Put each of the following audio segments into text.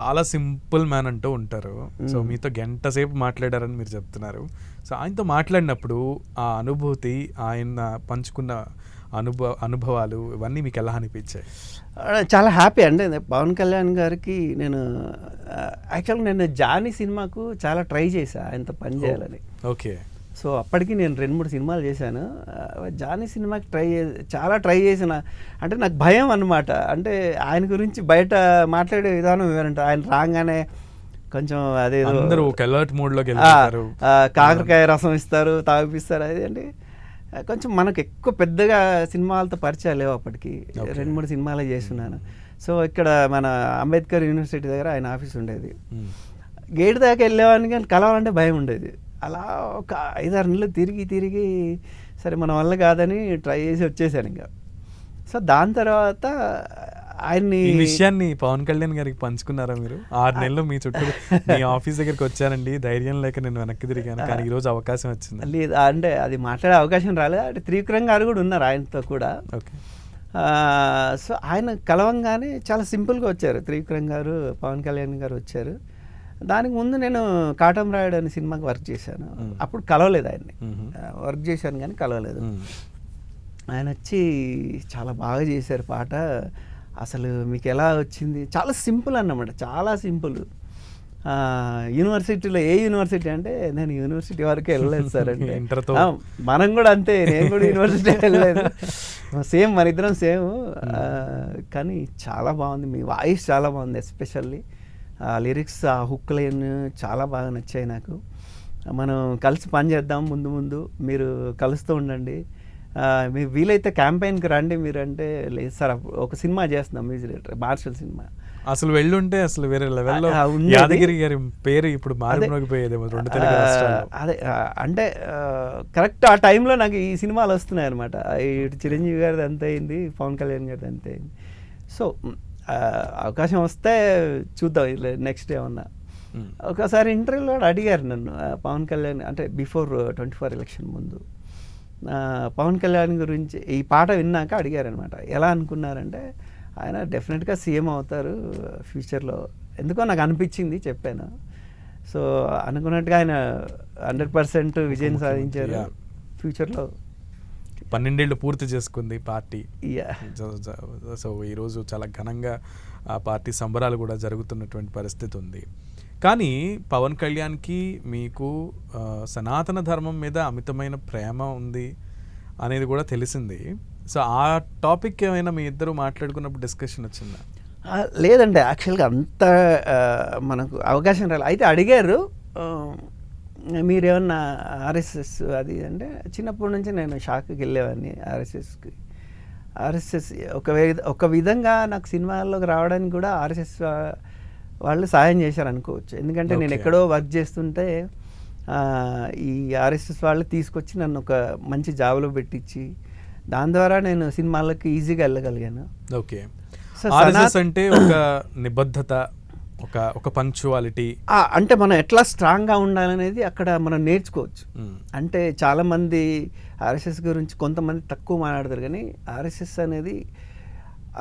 చాలా simple man అంటూ ఉంటారు. సో మీతో గంట సేపు మాట్లాడారని మీరు చెప్తున్నారు. సో ఆయనతో మాట్లాడినప్పుడు ఆ అనుభూతి, ఆయన పంచుకున్న అనుభవాలు ఇవన్నీ మీకు ఎలా అనిపించాయి? చాలా హ్యాపీ అండి. పవన్ కళ్యాణ్ గారికి నేను యాక్చువల్గా నేను జానీ సినిమాకు చాలా ట్రై చేశా ఆయనతో పని చేయాలని. ఓకే. సో అప్పటికి నేను 2-3 సినిమాలు చేశాను. జానీ సినిమాకి చాలా ట్రై చేసిన. అంటే నాకు భయం అన్నమాట. అంటే ఆయన గురించి బయట మాట్లాడే విధానం వేరంట. ఆయన రాగానే కొంచెం అదేదో అందరూ ఒక అలర్ట్ మోడ్లోకి వెళ్ళిపోతారు. కాకరకాయ రసం ఇస్తారు, తాగిపిస్తారు. అది అంటే కొంచెం మనకు ఎక్కువ పెద్దగా సినిమాలతో పరిచయాలు లేవు అప్పటికి. 2-3 సినిమాలే చేస్తున్నాను. సో ఇక్కడ మన అంబేద్కర్ యూనివర్సిటీ దగ్గర ఆయన ఆఫీస్ ఉండేది. గేట్ దాకా వెళ్ళేవాడిని కానీ కలవాలంటే భయం ఉండేది. అలా ఒక 5-6 నెలలు తిరిగి సరే మన వల్ల కాదని ట్రై చేసి వచ్చేసాను ఇంకా. సో దాని తర్వాత ఆయన్ని ఈ విషయాన్ని పవన్ కళ్యాణ్ గారికి పంచుకున్నారా మీరు? 6 నెలలు మీ చుట్టూ మీ ఆఫీస్ దగ్గరికి వచ్చానండి, ధైర్యం లేక నేను వెనక్కి తిరిగాను, కానీ ఈరోజు అవకాశం వచ్చింది. లేదు అంటే అది మాట్లాడే అవకాశం రాలేదు. అంటే త్రివిక్రమ్ గారు కూడా ఉన్నారు ఆయనతో కూడా. ఓకే. సో ఆయన కలవంగానే చాలా సింపుల్గా వచ్చారు. త్రివిక్రమ్ గారు, పవన్ కళ్యాణ్ గారు వచ్చారు. దానికి ముందు నేను కాటమరాయుడు అనే సినిమాకి వర్క్ చేశాను. అప్పుడు కలవలేదు ఆయన్ని. వర్క్ చేశాను కానీ కలవలేదు. ఆయన వచ్చి చాలా బాగా చేశారు పాట, అసలు మీకు ఎలా వచ్చింది, చాలా సింపుల్ అన్నమాట, చాలా సింపుల్. యూనివర్సిటీలో ఏ యూనివర్సిటీ అంటే నేను యూనివర్సిటీ వరకే వెళ్ళలేదు సార్ అంటే మనం కూడా అంతే, నేను కూడా యూనివర్సిటీ వెళ్ళలేదు, సేమ్ మన ఇద్దరం సేమ్. కానీ చాలా బాగుంది, మీ వాయిస్ చాలా బాగుంది, ఎస్పెషల్లీ లిరిక్స్, ఆ హుక్ లైన్ చాలా బాగా నచ్చాయి నాకు. మనం కలిసి పని చేద్దాం ముందు మీరు కలుస్తూ ఉండండి, మీరు వీలైతే క్యాంపెయిన్కి రండి మీరు అంటే, లేదు సార్ ఒక సినిమా చేస్తున్నాం మ్యూజిక్ డైరెక్టర్ మార్షల్ సినిమా. అసలు వెళ్ళుంటే అసలు వేరే లెవెల్లో యాదగిరి గారి పేరు ఇప్పుడు మారిపోయేదేమో 2 తెలుగు రాష్ట్రాల్లో. అదే అంటే కరెక్ట్ ఆ టైంలో నాకు ఈ సినిమాలు వస్తున్నాయి అనమాట. ఇటు చిరంజీవి గారిది అంత అయింది, పవన్ కళ్యాణ్ గారిది అంత అయింది. సో అవకాశం వస్తే చూద్దాం నెక్స్ట్ ఏమన్నా. ఒకసారి ఇంటర్వ్యూలో అడిగారు నన్ను పవన్ కళ్యాణ్, అంటే బిఫోర్ 24 ఎలక్షన్ ముందు, పవన్ కళ్యాణ్ గురించి ఈ పాట విన్నాక అడిగారనమాట, ఎలా అనుకున్నారంటే ఆయన డెఫినెట్గా సీఎం అవుతారు ఫ్యూచర్లో, ఎందుకో నాకు అనిపించింది చెప్పాను. సో అనుకున్నట్టుగా ఆయన 100% విజయం సాధించారు. ఫ్యూచర్లో 12 ఏళ్ళు పూర్తి చేసుకుంది పార్టీ. సో ఈరోజు చాలా ఘనంగా ఆ పార్టీ సంబరాలు కూడా జరుగుతున్నటువంటి పరిస్థితి ఉంది. కానీ పవన్ కళ్యాణ్కి మీకు సనాతన ధర్మం మీద అమితమైన ప్రేమ ఉంది అనేది కూడా తెలిసింది. సో ఆ టాపిక్ ఏమైనా మీ ఇద్దరు మాట్లాడుకున్నప్పుడు డిస్కషన్ వచ్చిందా? లేదండి, యాక్చువల్గా అంత మనకు అవకాశం రాలేదు. అయితే అడిగారు మీరేమన్నా ఆర్ఎస్ఎస్ అది అంటే, చిన్నప్పటి నుంచి నేను షాక్కి వెళ్ళేవాడిని ఆర్ఎస్ఎస్కి. ఆర్ఎస్ఎస్ ఒక విధంగా నాకు సినిమాల్లోకి రావడానికి కూడా ఆర్ఎస్ఎస్ వాళ్ళు సాయం చేశారు అనుకోవచ్చు. ఎందుకంటే నేను ఎక్కడో వర్క్ చేస్తుంటే ఈ ఆర్ఎస్ఎస్ వాళ్ళు తీసుకొచ్చి నన్ను ఒక మంచి జాబ్లో పెట్టించి, దాని ద్వారా నేను సినిమాలకి ఈజీగా వెళ్ళగలిగాను. ఓకే. ఆర్ఎస్ఎస్ అంటే ఒక నిబద్ధత, ఒక పంక్చువాలిటీ, అంటే మనం ఎట్లా స్ట్రాంగ్గా ఉండాలనేది అక్కడ మనం నేర్చుకోవచ్చు. అంటే చాలామంది ఆర్ఎస్ఎస్ గురించి కొంతమంది తక్కువ మాట్లాడతారు, కానీ ఆర్ఎస్ఎస్ అనేది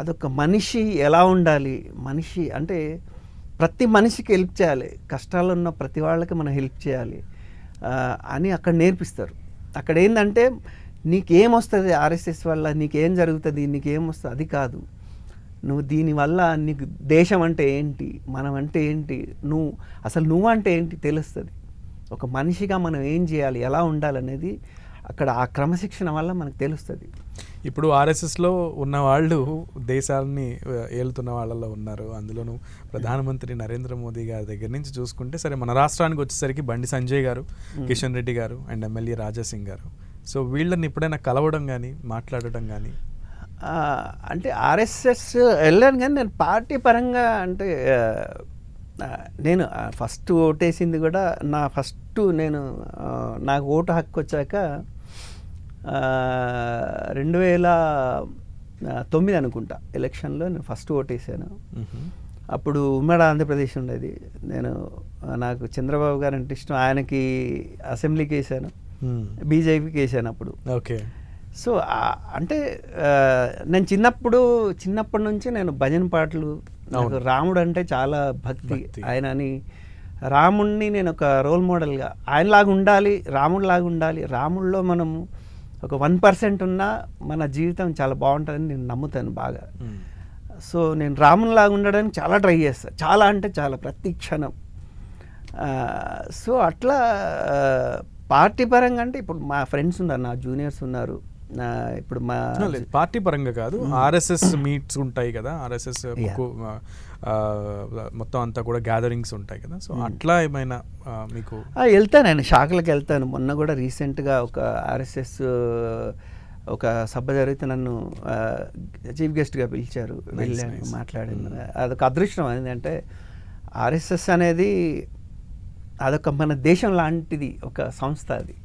అదొక మనిషి ఎలా ఉండాలి, మనిషి అంటే ప్రతి మనిషికి హెల్ప్ చేయాలి, కష్టాలు ఉన్న ప్రతి వాళ్ళకి మనం హెల్ప్ చేయాలి అని అక్కడ నేర్పిస్తారు. అక్కడ ఏంటంటే నీకేమొస్తుంది ఆర్ఎస్ఎస్ వల్ల, నీకేం జరుగుతుంది, నీకేమొస్తుంది అది కాదు, నువ్వు దీనివల్ల నీకు దేశం అంటే ఏంటి, మనం అంటే ఏంటి, నువ్వు అంటే ఏంటి తెలుస్తుంది. ఒక మనిషిగా మనం ఏం చేయాలి, ఎలా ఉండాలనేది అక్కడ ఆ క్రమశిక్షణ వల్ల మనకు తెలుస్తుంది. ఇప్పుడు ఆర్ఎస్ఎస్లో ఉన్న వాళ్ళు దేశాలని ఏలుతున్న వాళ్ళలో ఉన్నారు. అందులోనూ ప్రధానమంత్రి నరేంద్ర మోదీ గారి దగ్గర నుంచి చూసుకుంటే, సరే మన రాష్ట్రానికి వచ్చేసరికి బండి సంజయ్ గారు, కిషన్ రెడ్డి గారు అండ్ ఎమ్మెల్యే రాజాసింగ్ గారు. సో వీళ్ళని ఎప్పుడైనా కలవడం కానీ మాట్లాడటం కానీ? అంటే ఆర్ఎస్ఎస్ వెళ్ళాను కానీ నేను పార్టీ పరంగా అంటే నేను ఫస్ట్ ఓటేసింది కూడా నాకు ఓటు హక్కు వచ్చాక 2009 అనుకుంటా ఎలక్షన్లో నేను ఫస్ట్ ఓటేసాను. అప్పుడు ఉమ్మడి ఆంధ్రప్రదేశ్ ఉండేది. నాకు చంద్రబాబు గారు అంటే ఇష్టం, ఆయనకి అసెంబ్లీకి వేసాను, బీజేపీకి వేసాను అప్పుడు. ఓకే. సో అంటే నేను చిన్నప్పటి నుంచి నేను భజన పాటలు నాకు రాముడు అంటే చాలా భక్తి. ఆయనని రాముణ్ణి నేను ఒక రోల్ మోడల్గా ఆయనలాగా ఉండాలి, రాముడిలాగా ఉండాలి. రాముడిలో మనం ఒక 1% ఉన్నా మన జీవితం చాలా బాగుంటుందని నేను నమ్ముతాను బాగా. సో నేను రామునిలాగా ఉండడానికి చాలా ట్రై చేస్తాను, చాలా అంటే చాలా, ప్రతి క్షణం. సో అట్లా పార్టీ పరంగా అంటే ఇప్పుడు మా ఫ్రెండ్స్ ఉన్నారు, నా జూనియర్స్ ఉన్నారు, ఇప్పుడు మా పార్టీ పరంగా కాదు, ఆర్ఎస్ఎస్ మీట్స్ ఉంటాయి కదా, ఆర్ఎస్ఎస్ మొత్తం అంతా కూడా గ్యాదరింగ్స్ ఉంటాయి కదా, సో అట్లా ఏమైనా మీకు? వెళ్తాను, నేను శాఖలకు వెళ్తాను. మొన్న కూడా రీసెంట్గా ఒక ఆర్ఎస్ఎస్ ఒక సభ జరిగితే నన్ను చీఫ్ గెస్ట్గా పిలిచారు, వెళ్ళాను, మాట్లాడాను. అదొక అదృష్టం. ఏంటంటే ఆర్ఎస్ఎస్ అనేది అదొక మన దేశం లాంటిది ఒక సంస్థ అది.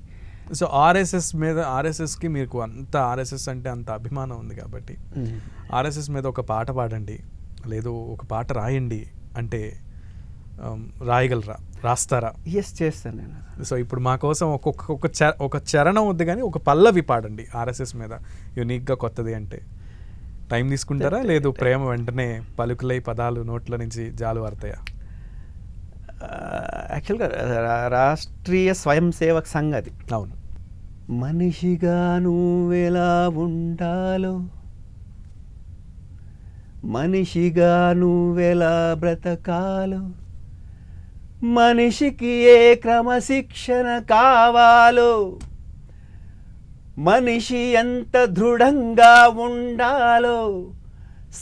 సో ఆర్ఎస్ఎస్ మీద, ఆర్ఎస్ఎస్కి మీకు అంత, ఆర్ఎస్ఎస్ అంటే అంత అభిమానం ఉంది కాబట్టి ఆర్ఎస్ఎస్ మీద ఒక పాట పాడండి, లేదు ఒక పాట రాయండి అంటే రాయగలరా, రాస్తారా? ఎస్, చేస్తాను నేను. సో ఇప్పుడు మా కోసం ఒక చరణం వద్దు కానీ ఒక పల్లవి పాడండి ఆర్ఎస్ఎస్ మీద, యూనిక్గా కొత్తది అంటే. టైం తీసుకుంటారా, లేదు ప్రేమ వెంటనే పలుకులై పదాలు నోట్ల నుంచి జాలు వాడతాయా? యాక్చువల్గా రాష్ట్రీయ స్వయం సేవక్ సంఘ్ అది. అవును. మనిషిగా నువ్వెలా ఉండాలో, మనిషిగా నువ్వెలా బ్రతకాలో, మనిషికి ఏ క్రమశిక్షణ కావాలో, మనిషి ఎంత దృఢంగా ఉండాలో,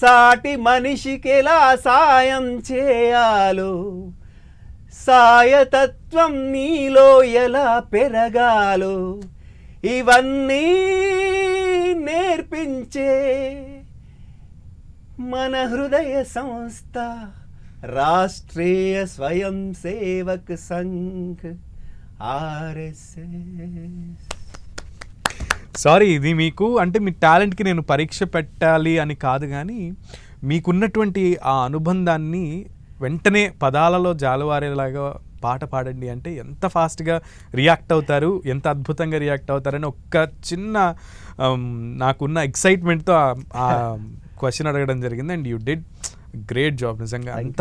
సాటి మనిషికి ఎలా సాయం చేయాలో, సాయతత్వం నీలో ఎలా పెరగాలో, ఇవన్నీ నేర్పించే మన హృదయ సంస్థ రాష్ట్రీయ స్వయం సేవక్ సంఘ్ ఆర్ఎస్ఎస్. సారీ, ఇది మీకు అంటే మీ టాలెంట్కి నేను పరీక్ష పెట్టాలి అని కాదు, కానీ మీకున్నటువంటి ఆ అనుబంధాన్ని వెంటనే పదాలలో జాలువారేలాగా పాట పాడండి అంటే ఎంత ఫాస్ట్గా రియాక్ట్ అవుతారు, ఎంత అద్భుతంగా రియాక్ట్ అవుతారని ఒక్క చిన్న నాకున్న ఎక్సైట్మెంట్తో ఆ క్వశ్చన్ అడగడం జరిగింది. And you did great job నిజంగా. అంత